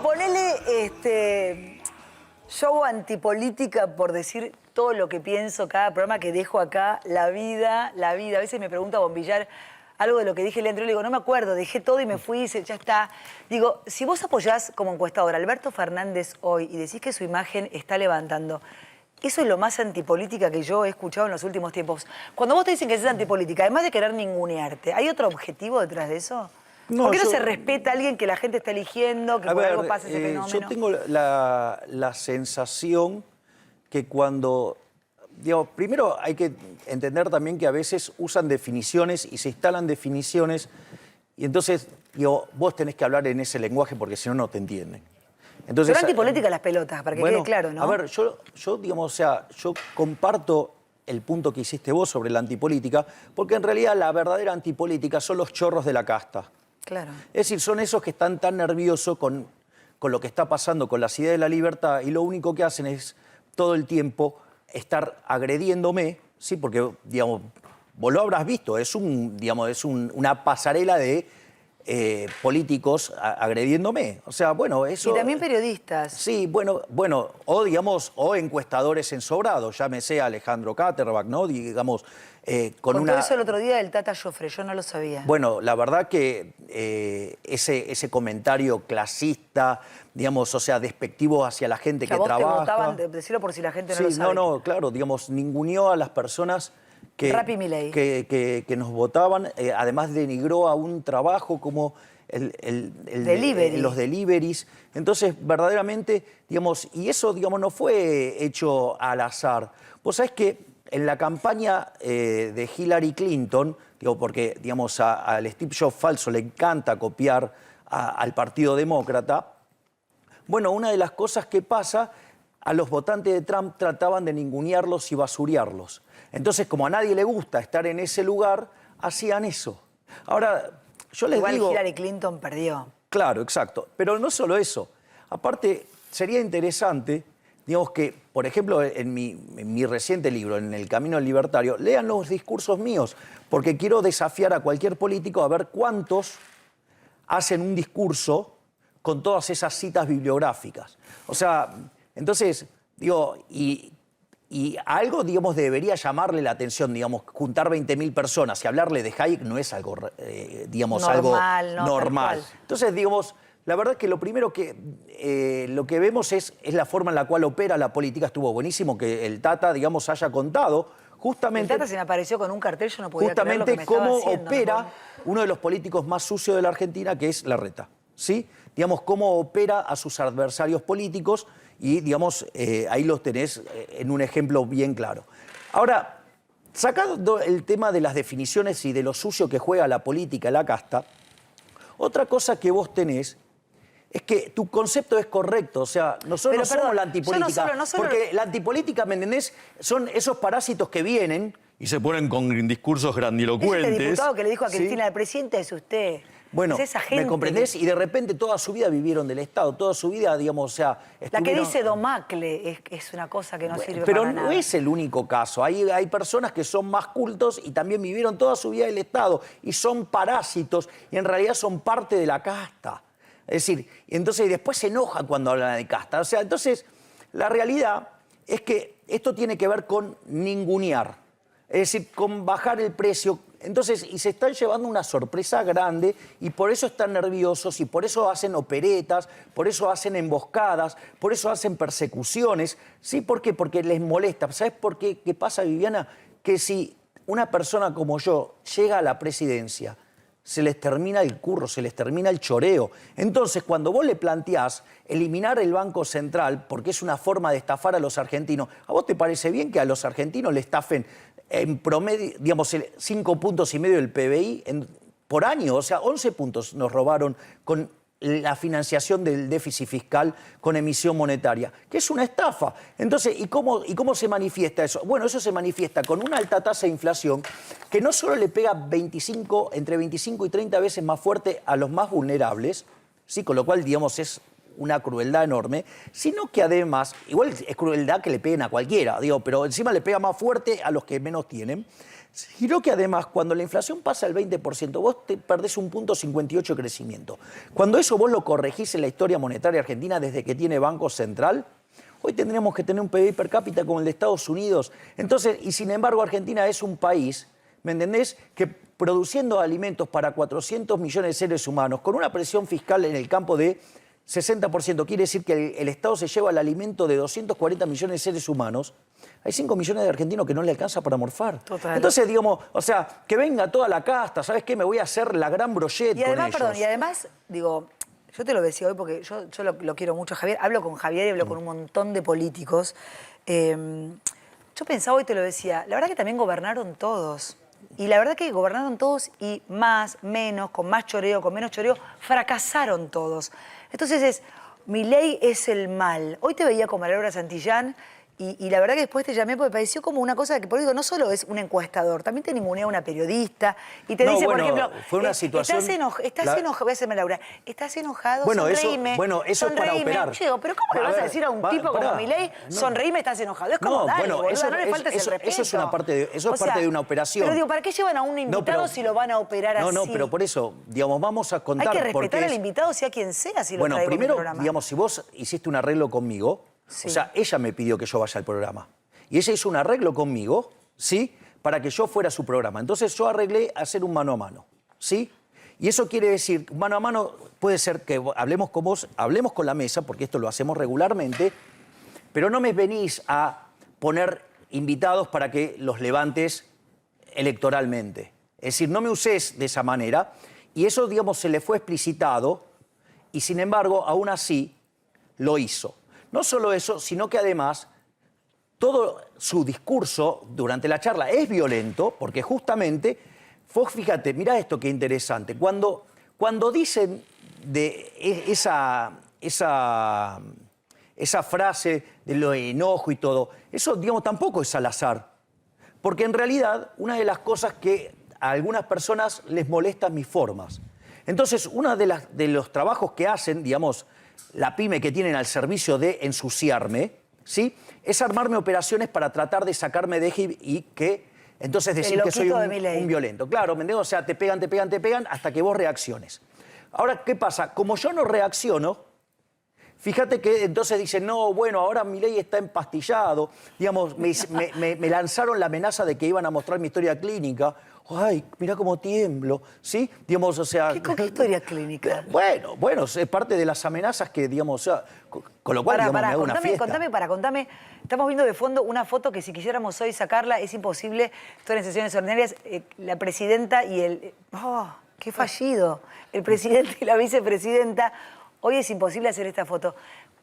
ponele show antipolítica por decir todo lo que pienso, cada programa que dejo acá, la vida. A veces me pregunta Bombillar algo de lo que dije el anterior, le digo, no me acuerdo, dejé todo y me fui, ya está. Digo, si vos apoyás como encuestador a Alberto Fernández hoy y decís que su imagen está levantando, eso es lo más antipolítica que yo he escuchado en los últimos tiempos. Cuando vos te dicen que es antipolítica, además de querer ningunearte, ¿hay otro objetivo detrás de eso? No, ¿Por qué no se respeta a alguien que la gente está eligiendo, que por algo pasa ese fenómeno? Yo tengo la sensación que cuando... Digamos, primero hay que entender también que a veces usan definiciones y se instalan definiciones y entonces, digo, vos tenés que hablar en ese lenguaje porque si no, no te entienden. Entonces, pero antipolítica las pelotas, para que quede claro, ¿no? A ver, yo digamos, o sea, yo comparto el punto que hiciste vos sobre la antipolítica, porque en realidad la verdadera antipolítica son los chorros de la casta. Claro. Es decir, son esos que están tan nerviosos con lo que está pasando con las ideas de la libertad y lo único que hacen es todo el tiempo estar agrediéndome, ¿sí? Porque, digamos, vos lo habrás visto, es una pasarela de políticos agrediéndome. O sea, bueno, eso... Y también periodistas. Sí, bueno, o digamos, o encuestadores ensobrados, llámese Alejandro Katterback, ¿no? Digamos, Contó eso el otro día del Tata Joffre, yo no lo sabía. Bueno, la verdad que ese comentario clasista, digamos, o sea, despectivo hacia la gente que trabaja... Te votaban, decirlo por si la gente no lo sabe. No, claro, digamos, ninguneó a las personas que nos votaban, además denigró a un trabajo como los deliveries. Entonces, verdaderamente, digamos, y eso, digamos, no fue hecho al azar. Vos sabés que en la campaña de Hillary Clinton, digo, porque, digamos, al Steve Jobs falso le encanta copiar al Partido Demócrata, bueno, una de las cosas que pasa, a los votantes de Trump trataban de ningunearlos y basurearlos. Entonces, como a nadie le gusta estar en ese lugar, hacían eso. Ahora, yo les digo... Igual Hillary Clinton perdió. Claro, exacto. Pero no solo eso. Aparte, sería interesante, digamos que, por ejemplo, en mi reciente libro, en El Camino al Libertario, lean los discursos míos, porque quiero desafiar a cualquier político a ver cuántos hacen un discurso con todas esas citas bibliográficas. O sea, entonces, digo, y algo, digamos, debería llamarle la atención, digamos, juntar 20.000 personas y hablarle de Hayek no es algo, digamos, normal. Entonces, digamos, la verdad es que lo primero que lo que vemos es la forma en la cual opera la política. Estuvo buenísimo que el Tata, digamos, haya contado justamente... El Tata se me apareció con un cartel, yo no podía creer lo que me justamente estaba cómo opera uno de los políticos más sucios de la Argentina, que es Larreta, ¿sí? Digamos, cómo opera a sus adversarios políticos y, digamos, ahí los tenés en un ejemplo bien claro. Ahora, sacando el tema de las definiciones y de lo sucio que juega la política, la casta, otra cosa que vos tenés es que tu concepto es correcto, o sea, nosotros no somos la antipolítica, porque la antipolítica, ¿me entendés? Son esos parásitos que vienen y se ponen con discursos grandilocuentes. Este diputado que le dijo a Cristina, el presidente es usted. Bueno, es esa gente. ¿me comprendés? Y de repente toda su vida vivieron del Estado, toda su vida, digamos, o sea... La que dice Domacle es una cosa que no sirve para nada. Pero no es el único caso. Hay personas que son más cultos y también vivieron toda su vida del Estado y son parásitos y en realidad son parte de la casta. Es decir, entonces después se enojan cuando hablan de casta. O sea, entonces, la realidad es que esto tiene que ver con ningunear. Es decir, con bajar el precio. Entonces, y se están llevando una sorpresa grande y por eso están nerviosos y por eso hacen operetas, por eso hacen emboscadas, por eso hacen persecuciones. ¿Sí? ¿Por qué? Porque les molesta. ¿Sabes por qué? ¿Qué pasa, Viviana? Que si una persona como yo llega a la presidencia, se les termina el curro, se les termina el choreo. Entonces, cuando vos le planteás eliminar el Banco Central, porque es una forma de estafar a los argentinos, ¿a vos te parece bien que a los argentinos le estafen en promedio, digamos, 5,5 puntos del PBI por año? O sea, 11 puntos nos robaron con la financiación del déficit fiscal con emisión monetaria, que es una estafa. Entonces, ¿y cómo se manifiesta eso? Bueno, eso se manifiesta con una alta tasa de inflación que no solo le pega entre 25 y 30 veces más fuerte a los más vulnerables, ¿sí? Con lo cual, digamos, es una crueldad enorme, sino que además, igual es crueldad que le peguen a cualquiera, digo, pero encima le pega más fuerte a los que menos tienen, sino que además, cuando la inflación pasa al 20%, vos te perdés 1,58 de crecimiento. Cuando eso vos lo corregís en la historia monetaria argentina desde que tiene Banco Central, hoy tendríamos que tener un PBI per cápita como el de Estados Unidos. Entonces, y sin embargo, Argentina es un país, ¿me entendés?, que produciendo alimentos para 400 millones de seres humanos, con una presión fiscal en el campo de 60%, quiere decir que el Estado se lleva el alimento de 240 millones de seres humanos, hay 5 millones de argentinos que no le alcanza para morfar. Total. Entonces, digamos, o sea, que venga toda la casta, ¿sabes qué? Me voy a hacer la gran brochette Y además, con ellos. perdón, y además, digo, yo te lo decía hoy porque yo lo quiero mucho a Javier. Hablo con Javier y hablo con un montón de políticos. Yo pensaba hoy, te lo decía, la verdad que también gobernaron todos. Y la verdad que gobernaron todos y más, menos, con más choreo, con menos choreo, fracasaron todos. Entonces Milei es el mal. Hoy te veía con María Laura Santillán y la verdad que después te llamé porque pareció como una cosa que, por digo, no solo es un encuestador, también te ningunea una periodista y te dice, bueno, por ejemplo, fue una situación... Estás enojado, voy a hacerme Laura, estás enojado, Bueno, sonreíme. eso es para operar. Yo digo, pero ¿cómo le vas a decir a un tipo como Milei, sonreíme, estás enojado? Es como, dale, boluda, no le faltes el respeto. Eso es una parte parte de una operación. Pero digo, ¿para qué llevan a un invitado si lo van a operar así? No, pero por eso, digamos, vamos a contar... Hay que respetar al invitado, sea quien sea, si lo traigo primero, en el programa. digamos, si vos hiciste un arreglo conmigo, Sí. o sea, ella me pidió que yo vaya al programa. Y ella hizo un arreglo conmigo, ¿sí?, para que yo fuera a su programa. Entonces yo arreglé hacer un mano a mano, ¿sí? Y eso quiere decir, mano a mano puede ser que hablemos con vos, hablemos con la mesa, porque esto lo hacemos regularmente, pero no me venís a poner invitados para que los levantes electoralmente. Es decir, no me uses de esa manera. Y eso, digamos, se le fue explicitado y, sin embargo, aún así lo hizo. No solo eso, sino que además todo su discurso durante la charla es violento, porque justamente, vos fíjate, mirá esto qué interesante, cuando dicen de esa frase de lo enojo y todo, eso, digamos, tampoco es al azar, porque en realidad una de las cosas que a algunas personas les molestan mis formas. Entonces, uno de los trabajos que hacen, digamos, la pyme que tienen al servicio de ensuciarme, ¿sí?, es armarme operaciones para tratar de sacarme de eje y que entonces decir que soy un violento. Claro, ¿me entiendes? O sea, te pegan hasta que vos reacciones. Ahora, ¿qué pasa? Como yo no reacciono, fíjate que entonces dicen, no, bueno, ahora Milei está empastillado. Digamos, me lanzaron la amenaza de que iban a mostrar mi historia clínica. Ay, mirá cómo tiemblo, ¿sí? Digamos, o sea... ¿Qué historia clínica? Bueno, es parte de las amenazas que, digamos, o sea, con lo cual, digamos, me hago una fiesta. Contame. Estamos viendo de fondo una foto que si quisiéramos hoy sacarla es imposible. Estoy en sesiones ordinarias, la presidenta y el... ¡Oh, qué fallido! El presidente y la vicepresidenta. Hoy es imposible hacer esta foto.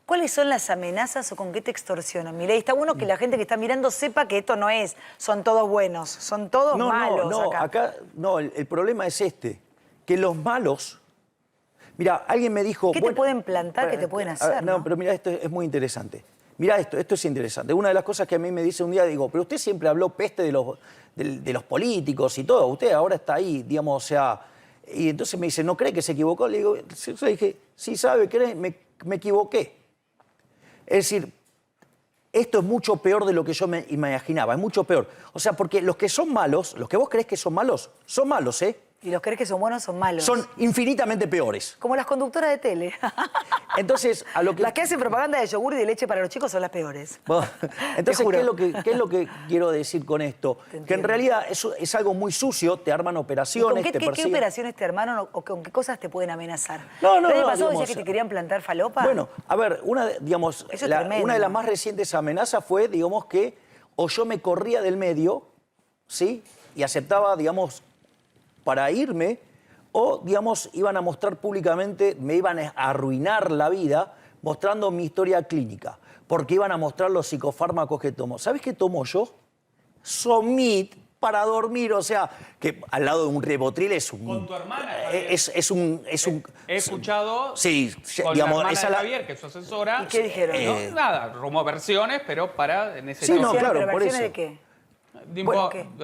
¿Cuáles son las amenazas o con qué te extorsionan, Milei? Está bueno que la gente que está mirando sepa que esto no es, son todos buenos, son todos malos acá. El problema es que los malos... Mira, alguien me dijo... ¿Qué te pueden plantar, qué te pueden hacer? No, pero mira, esto es muy interesante. Mira esto es interesante. Una de las cosas que a mí me dice un día, digo, pero usted siempre habló peste de los políticos y todo, usted ahora está ahí, digamos, o sea... Y entonces me dice, ¿no cree que se equivocó? Le digo, yo dije, sí, sabe, cree, me equivoqué. Es decir, esto es mucho peor de lo que yo me imaginaba, es mucho peor. O sea, porque los que son malos, los que vos creés que son malos, ¿eh? Y los que crees que son buenos son malos. Son infinitamente peores. Como las conductoras de tele. Entonces, a lo que... Las que hacen propaganda de yogur y de leche para los chicos son las peores. Bueno, entonces, ¿qué es lo que quiero decir con esto? Que en realidad es algo muy sucio, te arman operaciones, te persiguen. ¿Qué operaciones te armaron o con qué cosas te pueden amenazar? ¿El año pasado decías que te querían plantar falopa? Bueno, a ver, una de las más recientes amenazas fue, digamos, que o yo me corría del medio, ¿sí?, y aceptaba, digamos, para irme, o, digamos, iban a mostrar públicamente, me iban a arruinar la vida mostrando mi historia clínica, porque iban a mostrar los psicofármacos que tomo. ¿Sabes qué tomo yo? Somit para dormir, o sea, que al lado de un Ribotril es un... Con tu hermana, es un... He escuchado sí, con digamos, la hermana de Javier, que es su asesora. ¿Y qué dijeron? No, nada, rumó versiones, pero para... En ese sí, no, claro, ¿pero por versiones eso. de qué?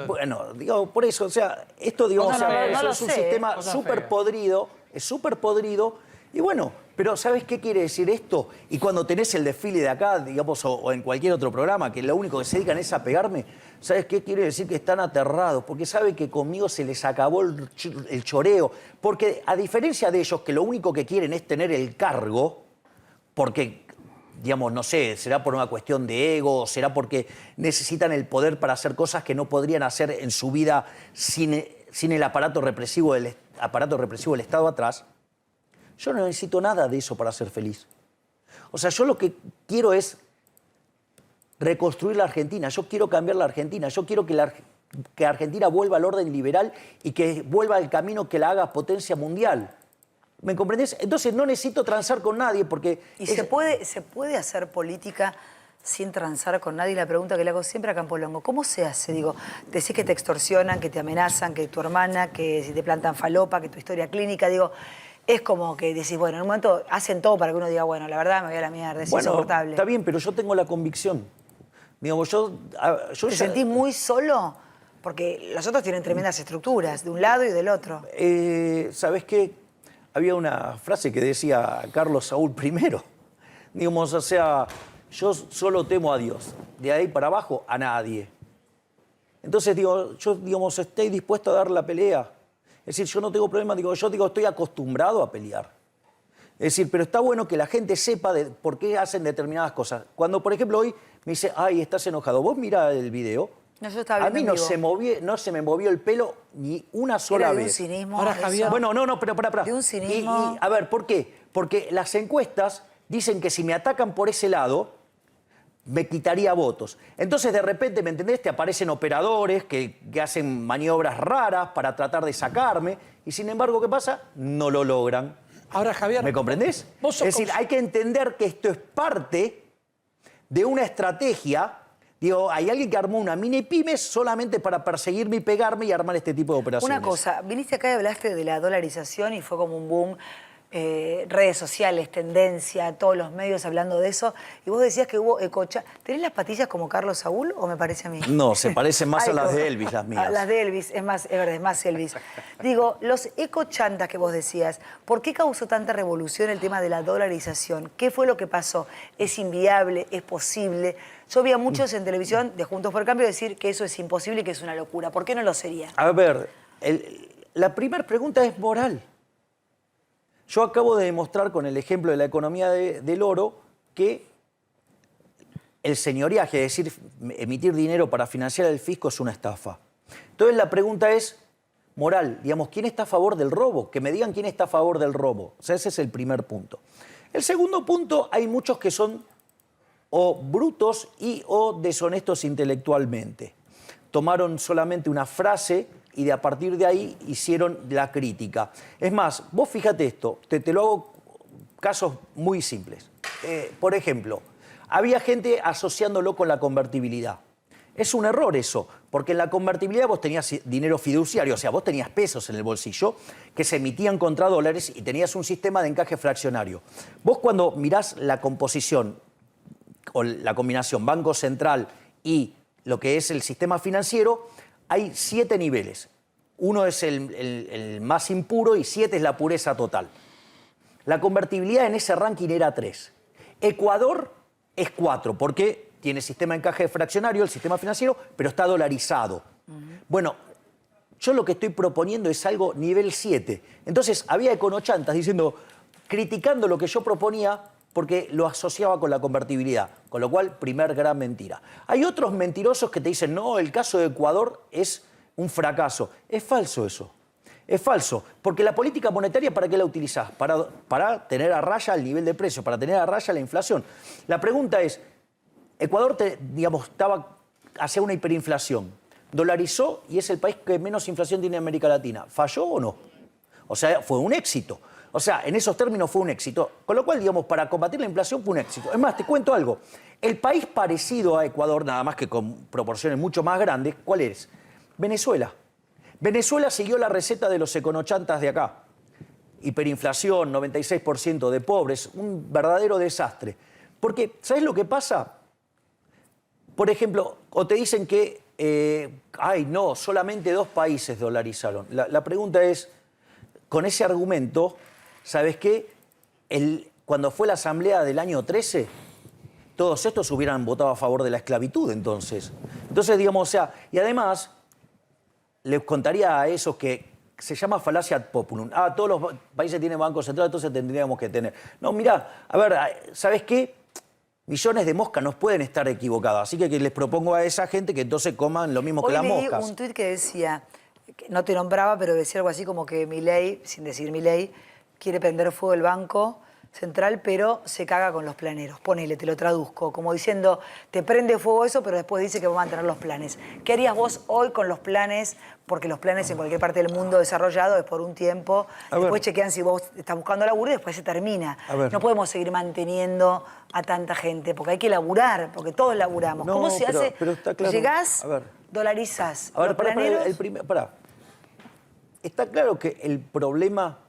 Bueno, digo, por eso, o sea, esto, digamos, No es un sistema súper podrido, es súper podrido, y bueno, Pero ¿sabes qué quiere decir esto? Y cuando tenés el desfile de acá, digamos, o en cualquier otro programa, que lo único que se dedican es a pegarme, ¿sabes qué quiere decir? Que están aterrados, porque saben que conmigo se les acabó el choreo. Porque a diferencia de ellos, que lo único que quieren es tener el cargo, porque, digamos, no sé, será por una cuestión de ego, será porque necesitan el poder para hacer cosas que no podrían hacer en su vida sin el aparato represivo del Estado atrás. Yo no necesito nada de eso para ser feliz. O sea, yo lo que quiero es reconstruir la Argentina. Yo quiero cambiar la Argentina. Yo quiero que Argentina vuelva al orden liberal y que vuelva al camino que la haga potencia mundial. ¿Me comprendés? Entonces no necesito transar con nadie porque... ¿Y se puede hacer política sin transar con nadie? La pregunta que le hago siempre a Campolongo, ¿cómo se hace? Digo, decís que te extorsionan, que te amenazan, que tu hermana, que si te plantan falopa, que tu historia clínica, digo... Es como que decís, bueno, en un momento hacen todo para que uno diga, bueno, la verdad me voy a la mierda, es insoportable. Está bien, pero yo tengo la convicción. Digamos, ¿Te sentís muy solo? Porque los otros tienen tremendas estructuras, de un lado y del otro. ¿Sabés qué? Había una frase que decía Carlos Saúl I. Digamos, o sea, yo solo temo a Dios. De ahí para abajo, a nadie. Entonces, digo, yo, digamos, estoy dispuesto a dar la pelea. Es decir, yo no tengo problema, estoy acostumbrado a pelear. Es decir, pero está bueno que la gente sepa por qué hacen determinadas cosas. Cuando, por ejemplo, hoy me dice, ay, estás enojado. Vos mirá el video. No, yo estaba viendo a mí no se me movió el pelo ni una sola Era de vez. un cinismo. Ahora, Javier. Bueno, no, pero pará. De un cinismo. A ver, ¿por qué? Porque las encuestas dicen que si me atacan por ese lado, me quitaría votos. Entonces, de repente, ¿me entendés? Te aparecen operadores que hacen maniobras raras para tratar de sacarme. Y sin embargo, ¿qué pasa? No lo logran. Ahora, Javier. ¿Me comprendés? Vos sos Es decir, hay que entender que esto es parte de una estrategia. Digo, hay alguien que armó una mini pyme solamente para perseguirme y pegarme y armar este tipo de operaciones. Una cosa, viniste acá y hablaste de la dolarización y fue como un boom. Redes sociales, tendencia, todos los medios hablando de eso. Y vos decías que hubo ecochantas. ¿Tenés las patillas como Carlos Saúl o me parece a mí? No, se parecen más a las como- de Elvis, las mías. Las de Elvis, es verdad, es más Elvis. Digo, los ecochantas que vos decías, ¿por qué causó tanta revolución el tema de la dolarización? ¿Qué fue lo que pasó? ¿Es inviable? ¿Es posible? Yo vi a muchos en televisión de Juntos por el Cambio decir que eso es imposible y que es una locura. ¿Por qué no lo sería? A ver, la primera pregunta es moral. Yo acabo de demostrar con el ejemplo de la economía del oro que el señoriaje, es decir, emitir dinero para financiar el fisco es una estafa. Entonces la pregunta es moral, digamos, ¿quién está a favor del robo? Que me digan quién está a favor del robo. O sea, ese es el primer punto. El segundo punto, hay muchos que son o brutos o deshonestos intelectualmente. Tomaron solamente una frase y a partir de ahí hicieron la crítica. Es más, vos fíjate esto, te lo hago casos muy simples. Por ejemplo, había gente asociándolo con la convertibilidad. Es un error eso, porque en la convertibilidad vos tenías dinero fiduciario, o sea, vos tenías pesos en el bolsillo que se emitían contra dólares y tenías un sistema de encaje fraccionario. Vos cuando mirás la composición o la combinación Banco Central y lo que es el sistema financiero, hay 7 niveles. Uno es el más impuro y 7 es la pureza total. La convertibilidad en ese ranking era 3. Ecuador es 4 porque tiene sistema de encaje fraccionario, el sistema financiero, pero está dolarizado. Bueno, yo lo que estoy proponiendo es algo nivel 7. Entonces había econochantas criticando lo que yo proponía porque lo asociaba con la convertibilidad, con lo cual, primer gran mentira. Hay otros mentirosos que te dicen, no, el caso de Ecuador es un fracaso. Es falso eso. Es falso, porque la política monetaria, ¿para qué la utilizás? Para tener a raya el nivel de precio, para tener a raya la inflación. La pregunta es, Ecuador, hacia una hiperinflación, dolarizó y es el país que menos inflación tiene en América Latina. ¿Falló o no? O sea, fue un éxito. O sea, en esos términos fue un éxito. Con lo cual, digamos, para combatir la inflación fue un éxito. Es más, te cuento algo. El país parecido a Ecuador, nada más que con proporciones mucho más grandes, ¿cuál es? Venezuela. Venezuela siguió la receta de los econochantas de acá. Hiperinflación, 96% de pobres, un verdadero desastre. Porque, ¿sabes lo que pasa? Por ejemplo, o te dicen que, no, solamente 2 países dolarizaron. La pregunta es, con ese argumento, ¿sabes qué? cuando fue la asamblea del año 13, todos estos hubieran votado a favor de la esclavitud, entonces. Entonces, digamos, o sea, y además, les contaría a esos que se llama falacia ad populum. Todos los países tienen banco central, entonces tendríamos que tener. No, mirá, a ver, ¿sabes qué? Millones de moscas no pueden estar equivocadas. Así que les propongo a esa gente que entonces coman lo mismo que las moscas. Hoy leí un tuit que decía, que no te nombraba, pero decía algo así como que Milei, sin decir Milei, quiere prender fuego el Banco Central, pero se caga con los planeros. Ponele, te lo traduzco, como diciendo, te prende fuego eso, pero después dice que va a mantener los planes. ¿Qué harías vos hoy con los planes? Porque los planes en cualquier parte del mundo desarrollado es por un tiempo. Después chequean si vos estás buscando laburo y después se termina. No podemos seguir manteniendo a tanta gente, porque hay que laburar, porque todos laburamos. No, ¿Cómo se hace? Pero está claro. Llegás, dolarizás. A ver, los planeros... Está claro que el problema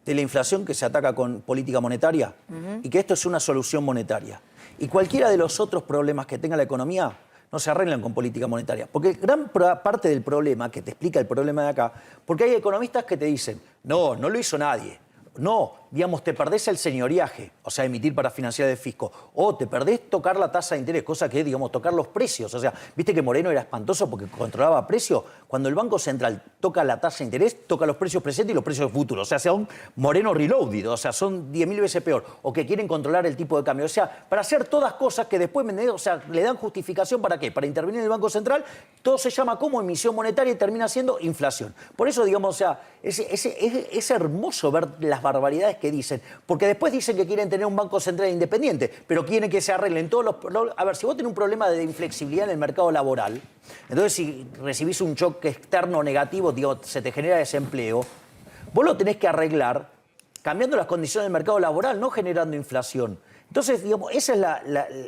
de la inflación que se ataca con política monetaria y que esto es una solución monetaria. Y cualquiera de los otros problemas que tenga la economía no se arreglan con política monetaria. Porque gran parte del problema, que te explica el problema de acá, porque hay economistas que te dicen, no lo hizo nadie. No, digamos, te perdés el señoriaje, o sea, emitir para financiar el fisco, o te perdés tocar la tasa de interés, cosa que es, digamos, tocar los precios. O sea, viste que Moreno era espantoso porque controlaba precios. Cuando el Banco Central toca la tasa de interés, toca los precios presentes y los precios futuros. O sea, son Moreno reloaded, o sea, son 10.000 veces peor. O que quieren controlar el tipo de cambio. O sea, para hacer todas cosas que después, o sea, le dan justificación ¿para qué? Para intervenir en el Banco Central, todo se llama como emisión monetaria y termina siendo inflación. Por eso, digamos, o sea, es hermoso ver las barbaridades que dicen, porque después dicen que quieren tener un Banco Central independiente, pero quieren que se arreglen todos los... A ver, si vos tenés un problema de inflexibilidad en el mercado laboral, entonces si recibís un choque externo negativo, digo, se te genera desempleo, vos lo tenés que arreglar cambiando las condiciones del mercado laboral, no generando inflación. Entonces, digamos, esa es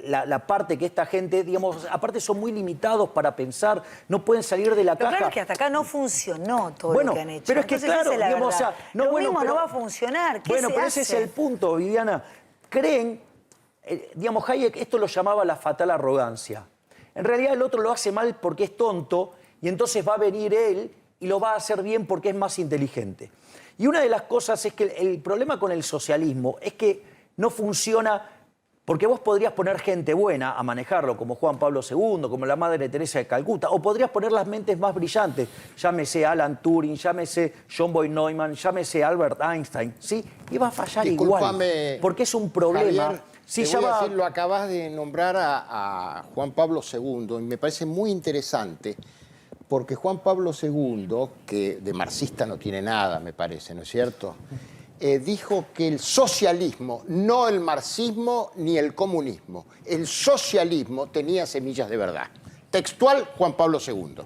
la parte que esta gente, digamos, aparte son muy limitados para pensar, no pueden salir de la caja. Claro que hasta acá no funcionó todo lo que han hecho. Pero es que entonces, claro, digamos, o sea, lo mismo no va a funcionar. ¿Qué bueno, se pero hace? ese es el punto, Viviana. Creen, digamos, Hayek esto lo llamaba la fatal arrogancia. En realidad el otro lo hace mal porque es tonto y entonces va a venir él y lo va a hacer bien porque es más inteligente. Y una de las cosas es que el problema con el socialismo es que no funciona porque vos podrías poner gente buena a manejarlo, como Juan Pablo II, como la Madre Teresa de Calcuta, o podrías poner las mentes más brillantes, llámese Alan Turing, llámese John Boyd Neumann, llámese Albert Einstein, ¿sí? Y va a fallar igual, porque es un problema. Javier, sí, te voy a decir, lo acabas de nombrar a Juan Pablo II, y me parece muy interesante, porque Juan Pablo II, que de marxista no tiene nada, me parece, ¿no es cierto?, dijo que el socialismo, no el marxismo ni el comunismo, el socialismo tenía semillas de verdad. Textual, Juan Pablo II.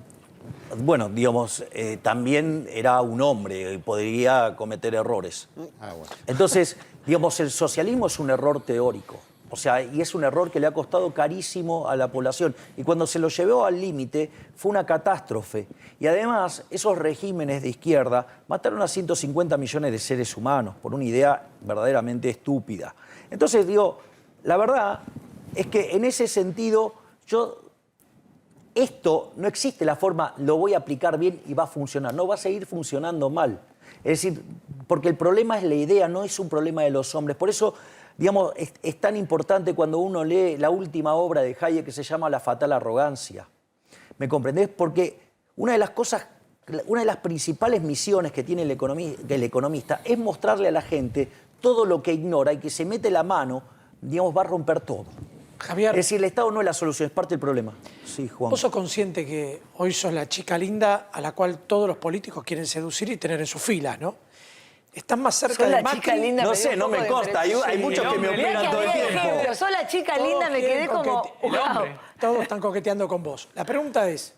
Bueno, digamos, también era un hombre y podría cometer errores. Bueno. Entonces, digamos, el socialismo es un error teórico. O sea, y es un error que le ha costado carísimo a la población. Y cuando se lo llevó al límite, fue una catástrofe. Y además, esos regímenes de izquierda mataron a 150 millones de seres humanos por una idea verdaderamente estúpida. Entonces, digo, la verdad es que en ese sentido, esto no existe la forma, lo voy a aplicar bien y va a funcionar. No, va a seguir funcionando mal. Es decir, porque el problema es la idea, no es un problema de los hombres. Por eso, digamos, es tan importante cuando uno lee la última obra de Hayek que se llama La fatal arrogancia. ¿Me comprendés? Porque una de las principales misiones que tiene el economista es mostrarle a la gente todo lo que ignora y que se mete la mano, digamos, va a romper todo. Javier, es decir, el Estado no es la solución, es parte del problema. Sí, Juan. ¿Vos sos consciente que hoy sos la chica linda a la cual todos los políticos quieren seducir y tener en sus filas, ¿no? Estás más cerca de Macri. Chica linda, no sé, no me consta. Hay muchos que me opinan todo el tiempo. Sos la chica linda, me quedé como... El hombre. Todos están coqueteando con vos. La pregunta es...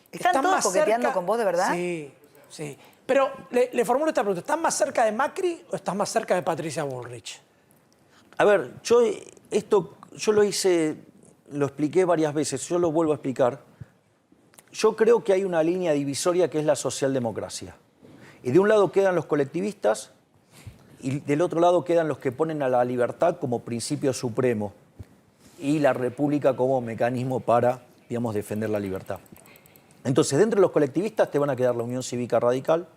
¿Están todos coqueteando con vos, de verdad? Sí, sí. Pero le formulo esta pregunta. ¿Estás más cerca de Macri o estás más cerca de Patricia Bullrich? A ver, yo lo hice, lo expliqué varias veces, yo lo vuelvo a explicar. Yo creo que hay una línea divisoria que es la socialdemocracia. Y de un lado quedan los colectivistas y del otro lado quedan los que ponen a la libertad como principio supremo y la república como mecanismo para, digamos, defender la libertad. Entonces, dentro de los colectivistas te van a quedar la Unión Cívica Radical,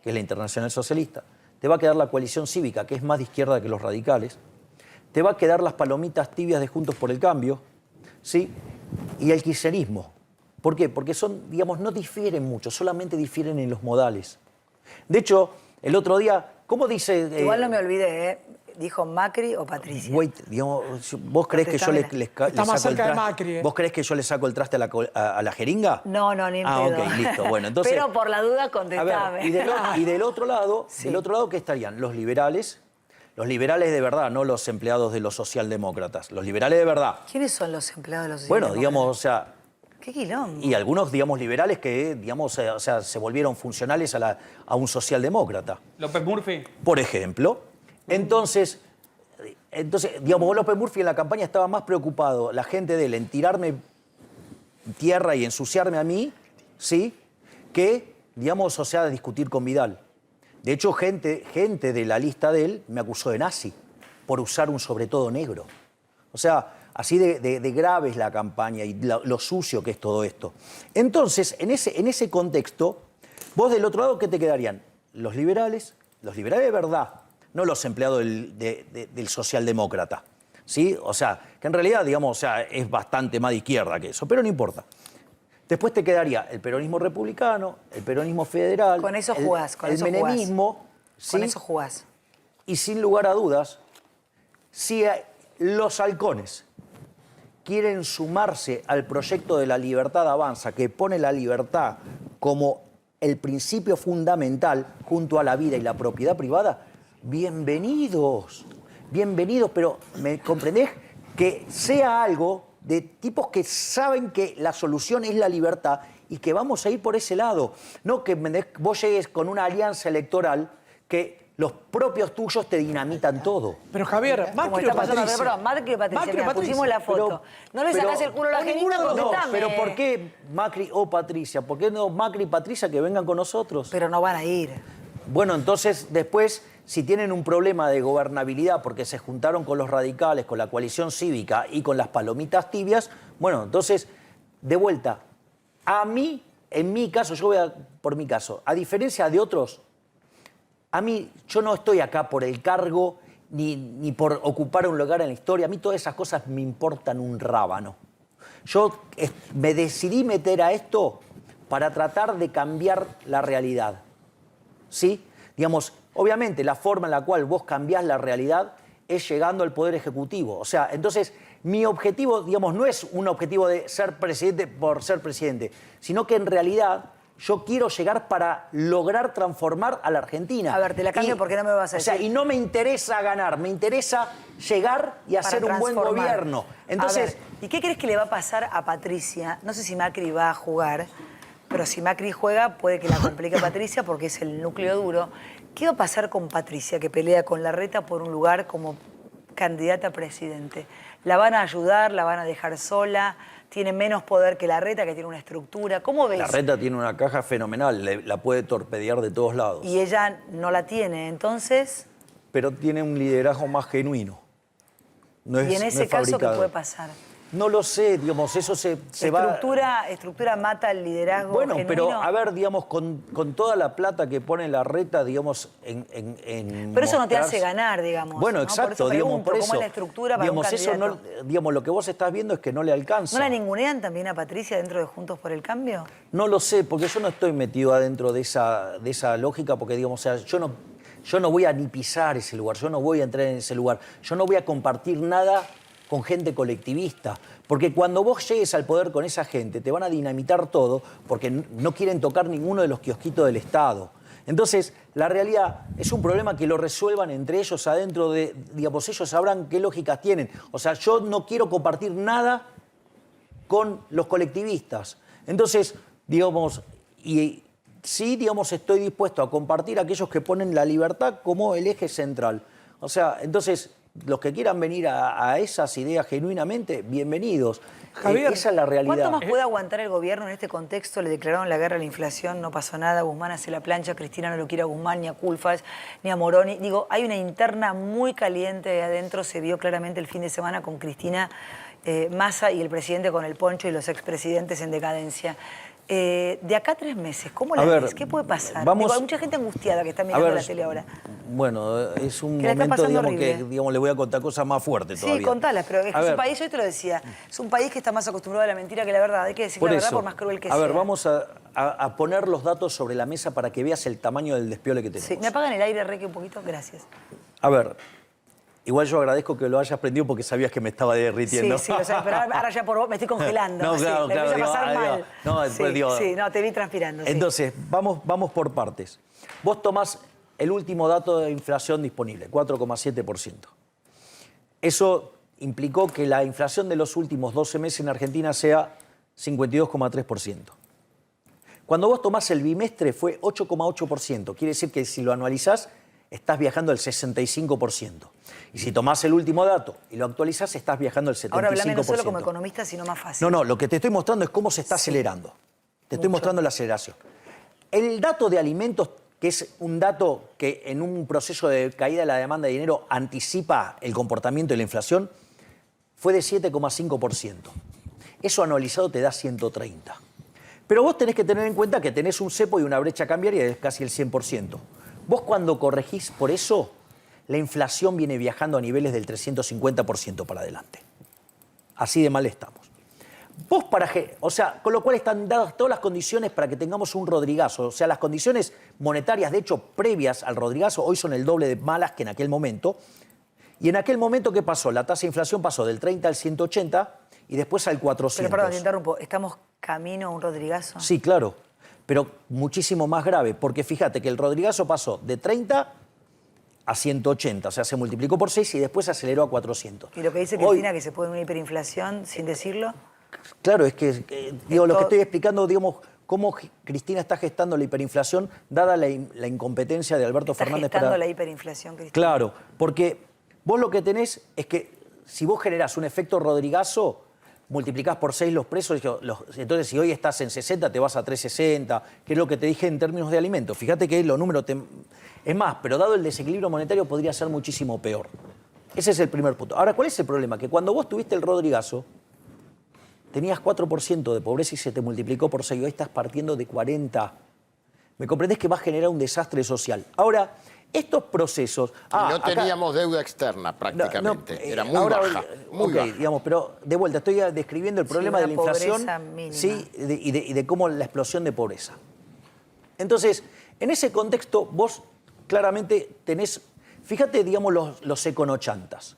que es la Internacional Socialista, te va a quedar la coalición cívica, que es más de izquierda que los radicales, te va a quedar las palomitas tibias de Juntos por el Cambio, ¿sí? Y el kirchnerismo. ¿Por qué? Porque son, digamos, no difieren mucho, solamente difieren en los modales. De hecho, el otro día, ¿cómo dice...? Igual no me olvidé, ¿eh? ¿Dijo Macri o Patricia? Wait, digamos, ¿vos creés que yo le Está saco más cerca el de traste? Macri, ¿eh? ¿Vos creés que yo le saco el traste a la jeringa? No, ni en Ah, pedo. ok, listo. Bueno, entonces... Pero por la duda, A contestame. ver, y del otro lado, Sí. del otro lado, ¿qué estarían? Los liberales de verdad, no los empleados de los socialdemócratas, los liberales de verdad. ¿Quiénes son los empleados de los Bueno, socialdemócratas? digamos, o sea, ¿Qué quilombo? y algunos, digamos, liberales que, digamos, o sea, se volvieron funcionales a un socialdemócrata, López Murphy. por ejemplo. Entonces, digamos, López Murphy en la campaña estaba más preocupado, la gente de él, en tirarme tierra y ensuciarme a mí, ¿sí? Que, digamos, o sea, discutir con Vidal. De hecho, gente de la lista de él me acusó de nazi por usar un sobre todo negro. O sea, así de grave es la campaña y lo sucio que es todo esto. Entonces, en ese contexto, vos del otro lado, ¿qué te quedarían? Los liberales de verdad, no los empleados del socialdemócrata. ¿Sí? O sea, que en realidad, digamos, o sea, es bastante más de izquierda que eso, pero no importa. Después te quedaría el peronismo republicano, el peronismo federal, Con eso jugás, con el eso jugás. menemismo, ¿sí? Con eso jugás. Y sin lugar a dudas, si los halcones quieren sumarse al proyecto de la libertad avanza, que pone la libertad como el principio fundamental junto a la vida y la propiedad privada, bienvenidos, pero ¿me comprendés? Que sea algo de tipos que saben que la solución es la libertad y que vamos a ir por ese lado. No que vos llegues con una alianza electoral que los propios tuyos te dinamitan todo. Pero Javier, Como Macri o está pasando, Patricia. perdón, Macri o Patricia, Macri o mira, Patricia. pusimos la foto. No le sacás el culo a la jeringa, No, contestame. pero ¿por qué Macri o Patricia? ¿Por qué no Macri y Patricia que vengan con nosotros? Pero no van a ir. Bueno, entonces después, si tienen un problema de gobernabilidad porque se juntaron con los radicales, con la coalición cívica y con las palomitas tibias, bueno, entonces, de vuelta, a mí, en mi caso, yo voy por mi caso, a diferencia de otros, a mí, yo no estoy acá por el cargo ni por ocupar un lugar en la historia, a mí todas esas cosas me importan un rábano. Yo me decidí meter a esto para tratar de cambiar la realidad. ¿Sí? Digamos, obviamente la forma en la cual vos cambiás la realidad es llegando al Poder Ejecutivo. O sea, entonces mi objetivo, digamos, no es un objetivo de ser presidente por ser presidente, sino que en realidad yo quiero llegar para lograr transformar a la Argentina. A ver, te la cambio porque no me vas a decir. O sea, y no me interesa ganar, me interesa llegar y hacer un buen transformar. gobierno. Entonces, A ver, ¿y qué crees que le va a pasar a Patricia? No sé si Macri va a jugar, pero si Macri juega puede que la complique a Patricia porque es el núcleo duro. ¿Qué va a pasar con Patricia, que pelea con Larreta por un lugar como candidata a presidente? ¿La van a ayudar? ¿La van a dejar sola? ¿Tiene menos poder que Larreta, que tiene una estructura? ¿Cómo ves? Larreta tiene una caja fenomenal, la puede torpedear de todos lados. Y ella no la tiene, entonces... Pero tiene un liderazgo más genuino. No ¿Y en ese caso qué fabricado. puede pasar? No lo sé, digamos, eso se va... Estructura mata el liderazgo Bueno, genuino. pero a ver, digamos, con toda la plata que pone Larreta, digamos, en Pero eso no te mostrarse- hace ganar, digamos. Bueno, ¿no? exacto, Por eso digamos, pregunto, por ¿cómo eso, es la estructura para digamos, un eso no, candidato? digamos, lo que vos estás viendo es que no le alcanza. ¿No la ningunean también a Patricia dentro de Juntos por el Cambio? No lo sé, porque yo no estoy metido adentro de esa lógica, porque digamos, o sea, yo no voy a ni pisar ese lugar, yo no voy a entrar en ese lugar, yo no voy a compartir nada con gente colectivista, porque cuando vos llegues al poder con esa gente, te van a dinamitar todo, porque no quieren tocar ninguno de los kiosquitos del Estado. Entonces, la realidad es un problema que lo resuelvan entre ellos adentro de, digamos, ellos sabrán qué lógicas tienen. O sea, yo no quiero compartir nada con los colectivistas. Entonces, digamos, y sí, digamos, estoy dispuesto a compartir a aquellos que ponen la libertad como el eje central. O sea, entonces, los que quieran venir a esas ideas genuinamente, bienvenidos. Javier, esa es la realidad. ¿Cuánto más puede aguantar el gobierno en este contexto? Le declararon la guerra a la inflación, no pasó nada, Guzmán hace la plancha, Cristina no lo quiere a Guzmán, ni a Culfas, ni a Moroni. Digo, hay una interna muy caliente de adentro, se vio claramente el fin de semana con Cristina Massa y el presidente con el poncho y los expresidentes en decadencia. De acá a 3 meses, ¿cómo la A ver, ves? ¿Qué puede pasar? vamos- Digo, hay mucha gente angustiada que está mirando ver, la tele ahora. Bueno, es un Que la está momento, pasando digamos, que horrible. digamos, le voy a contar cosas más fuertes todavía. Sí, contalas, pero es que A es un ver, país, hoy te lo decía, es un país que está más acostumbrado a la mentira que a la verdad. Hay que decir la verdad por más cruel que sea. a ver, vamos a poner los datos sobre la mesa para que veas el tamaño del despiole que tenemos. Sí, ¿me apagan el aire, Reque, un poquito? Gracias. A ver, igual yo agradezco que lo hayas prendido porque sabías que me estaba derritiendo. Sí, lo sabes, pero ahora ya por vos me estoy congelando. No, así, claro, me claro, empieza a pasar digo, mal. no, después digo- Sí, no, te vi transpirando. Sí. Entonces, vamos por partes. Vos tomás el último dato de inflación disponible, 4,7%. Eso implicó que la inflación de los últimos 12 meses en Argentina sea 52,3%. Cuando vos tomás el bimestre fue 8,8%. Quiere decir que si lo anualizás, estás viajando al 65%. Y si tomás el último dato y lo actualizás, estás viajando al 75%. Ahora hablame no solo como economista, sino más fácil. No, lo que te estoy mostrando es cómo se está acelerando. Te estoy mostrando la aceleración. El dato de alimentos, que es un dato que en un proceso de caída de la demanda de dinero anticipa el comportamiento de la inflación, fue de 7,5%. Eso anualizado te da 130. Pero vos tenés que tener en cuenta que tenés un cepo y una brecha cambiaria de casi el 100%. Vos cuando corregís por eso, la inflación viene viajando a niveles del 350% para adelante. Así de mal estamos. Vos o sea, con lo cual están dadas todas las condiciones para que tengamos un Rodrigazo. O sea, las condiciones monetarias, de hecho, previas al Rodrigazo, hoy son el doble de malas que en aquel momento. Y en aquel momento, ¿qué pasó? La tasa de inflación pasó del 30 al 180 y después al 400. Pero perdón, te interrumpo. ¿Estamos camino a un Rodrigazo? Sí, claro, pero muchísimo más grave, porque fíjate que el Rodrigazo pasó de 30 a 180, o sea, se multiplicó por 6 y después se aceleró a 400. Y lo que dice Hoy- Cristina, que se puede una hiperinflación sin decirlo. Claro, es que, digo, lo que Esto- estoy explicando, digamos, cómo Cristina está gestando la hiperinflación, dada la incompetencia de Alberto Está Fernández gestando para... la hiperinflación, Cristina. Claro, porque vos lo que tenés es que si vos generás un efecto Rodrigazo, multiplicás por 6 los precios, entonces si hoy estás en 60 te vas a 360, que es lo que te dije en términos de alimentos. Fíjate que los números... Es más, pero dado el desequilibrio monetario podría ser muchísimo peor. Ese es el primer punto. Ahora, ¿cuál es el problema? Que cuando vos tuviste el Rodrigazo, tenías 4% de pobreza y se te multiplicó por 6. Hoy estás partiendo de 40. ¿Me comprendés que va a generar un desastre social? Ahora, estos procesos... Y no acá- teníamos deuda externa prácticamente. no, Era muy ahora, baja. Muy ok, baja. digamos, pero de vuelta, estoy describiendo el problema una de la inflación, pobreza mínima. sí, y de cómo la explosión de pobreza. Entonces, en ese contexto, vos claramente tenés, fíjate, digamos, los econochantas.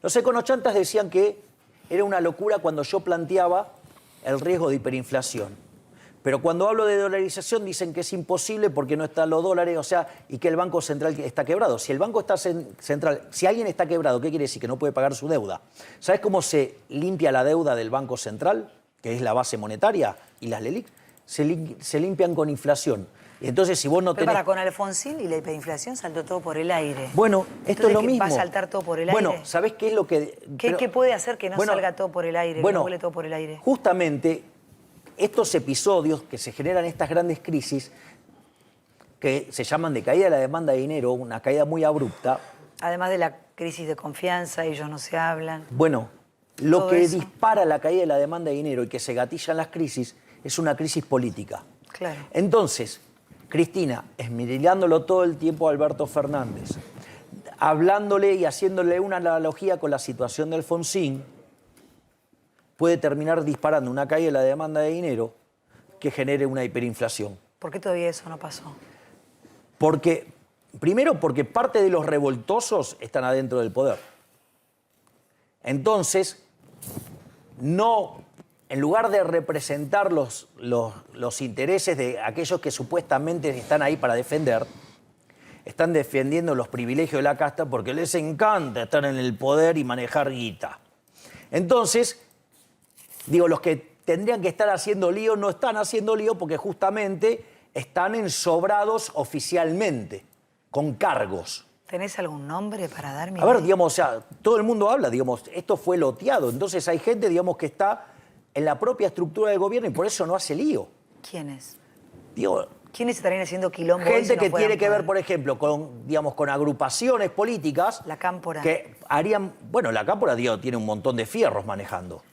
Los econochantas decían que era una locura cuando yo planteaba el riesgo de hiperinflación. Pero cuando hablo de dolarización dicen que es imposible porque no están los dólares, o sea, y que el Banco Central está quebrado. Si el Banco Central, si alguien está quebrado, ¿qué quiere decir? Que no puede pagar su deuda. ¿Sabes cómo se limpia la deuda del Banco Central? Que es la base monetaria y las LELIC. Se limpian con inflación. Y entonces, si vos no Pero tenés... para con Alfonsín y la hiperinflación saltó todo por el aire. Bueno, esto Entonces, es lo ¿qué, mismo. ¿va a saltar todo por el Bueno, aire? ¿sabés qué es lo que...? ¿Qué puede hacer que no salga todo por el aire, que no vuele todo por el aire? Justamente estos episodios que se generan estas grandes crisis, que se llaman de caída de la demanda de dinero, una caída muy abrupta, Además de la crisis de confianza, ellos no se hablan. bueno, lo Todo que eso. dispara la caída de la demanda de dinero y que se gatillan las crisis es una crisis política. Claro. Entonces, Cristina, esmerilándolo todo el tiempo a Alberto Fernández, hablándole y haciéndole una analogía con la situación de Alfonsín, puede terminar disparando una caída de la demanda de dinero que genere una hiperinflación. ¿Por qué todavía eso no pasó? Primero porque parte de los revoltosos están adentro del poder. Entonces, en lugar de representar los intereses de aquellos que supuestamente están ahí para defender, están defendiendo los privilegios de la casta porque les encanta estar en el poder y manejar guita. Entonces, digo, los que tendrían que estar haciendo lío no están haciendo lío porque justamente están ensobrados oficialmente, con cargos. ¿Tenés algún nombre para darme? A ver, digamos, o sea, todo el mundo habla, digamos, esto fue loteado. Entonces hay gente, digamos, que está en la propia estructura del gobierno y por eso no hace lío. ¿Quiénes? Digo, ¿Quiénes estarían haciendo quilombo hoy si gente no que fueran tiene que ver, poder? por ejemplo, con agrupaciones políticas. La Cámpora. Que harían. Bueno, la Cámpora, digo, tiene un montón de fierros manejando.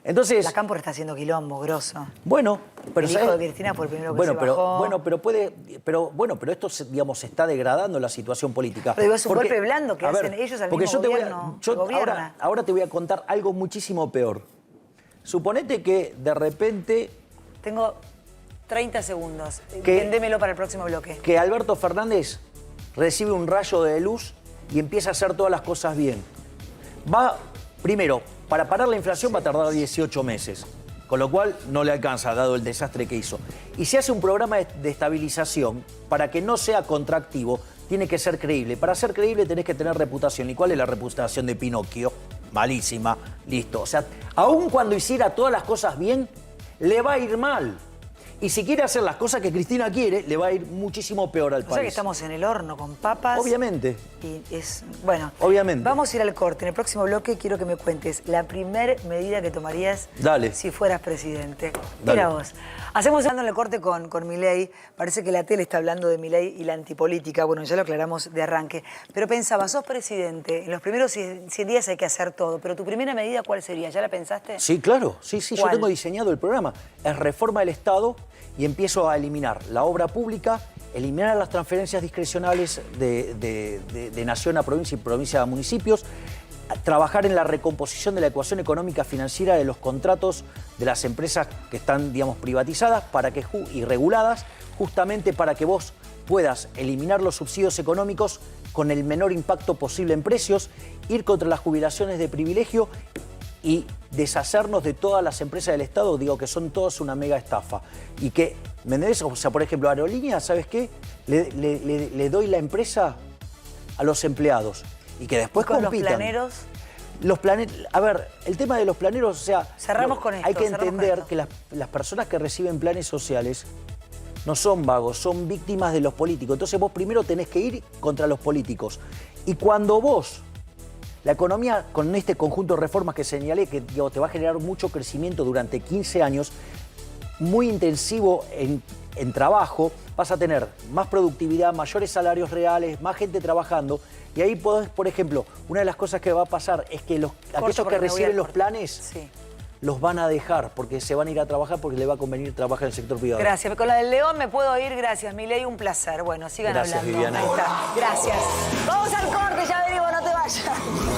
Entonces, La Cámpora está haciendo quilombo, grosso. bueno, pero El hijo ¿sabes? de Cristina fue el primero que bueno, se pero, bajó. pero esto, digamos, se está degradando la situación política. Pero digo, es un Porque, golpe blando que a hacen ver, ellos al porque mismo yo gobierno que gobierna. ahora te voy a contar algo muchísimo peor. Suponete que de repente Tengo 30 segundos. ¿Qué? Vendémelo para el próximo bloque. que Alberto Fernández recibe un rayo de luz y empieza a hacer todas las cosas bien. Primero, para parar la inflación va a tardar 18 meses, con lo cual no le alcanza, dado el desastre que hizo. Y se hace un programa de estabilización para que no sea contractivo, tiene que ser creíble. Para ser creíble tenés que tener reputación. ¿Y cuál es la reputación de Pinocchio? Malísima, listo. O sea, aun cuando hiciera todas las cosas bien, le va a ir mal. Y si quiere hacer las cosas que Cristina quiere, le va a ir muchísimo peor al O sea que país. estamos en el horno con papas. Obviamente. Y bueno, Obviamente. vamos a ir al corte. En el próximo bloque quiero que me cuentes la primer medida que tomarías Dale. si fueras presidente. Dale. Mira vos. Hacemos hablando en el corte con Milei. Parece que la tele está hablando de Milei y la antipolítica. Bueno, ya lo aclaramos de arranque. Pero pensaba, sos presidente, en los primeros 100 días hay que hacer todo. Pero tu primera medida, ¿cuál sería? ¿Ya la pensaste? Sí, claro. Sí, yo ¿Cuál? tengo diseñado el programa. Es reforma del Estado y empiezo a eliminar la obra pública, eliminar las transferencias discrecionales de nación a provincia y provincia a municipios, trabajar en la recomposición de la ecuación económica financiera de los contratos de las empresas que están, digamos, privatizadas y reguladas, justamente para que vos puedas eliminar los subsidios económicos con el menor impacto posible en precios, ir contra las jubilaciones de privilegio y deshacernos de todas las empresas del Estado, digo que son todas una mega estafa. Y que, ¿me entendés? O sea, por ejemplo, Aerolíneas, ¿sabes qué? Le doy la empresa a los empleados y que después ¿Y con compitan. los planeros? A ver, el tema de los planeros, o sea... Cerramos con esto, hay que cerramos con entender esto. que las personas que reciben planes sociales no son vagos, son víctimas de los políticos. Entonces vos primero tenés que ir contra los políticos. Y cuando vos... La economía, con este conjunto de reformas que señalé, que digo, te va a generar mucho crecimiento durante 15 años, muy intensivo en trabajo, vas a tener más productividad, mayores salarios reales, más gente trabajando. Y ahí podés, por ejemplo, una de las cosas que va a pasar es que aquellos porque que me voy reciben al los corte. planes Sí. los van a dejar porque se van a ir a trabajar porque les va a convenir trabajar en el sector privado. Gracias. Con la del León me puedo ir. Gracias, Milei. Un placer. Bueno, sigan Gracias, hablando. Viviana. Ahí está. Gracias. Vamos al corte. Ya venimos. No te vayas.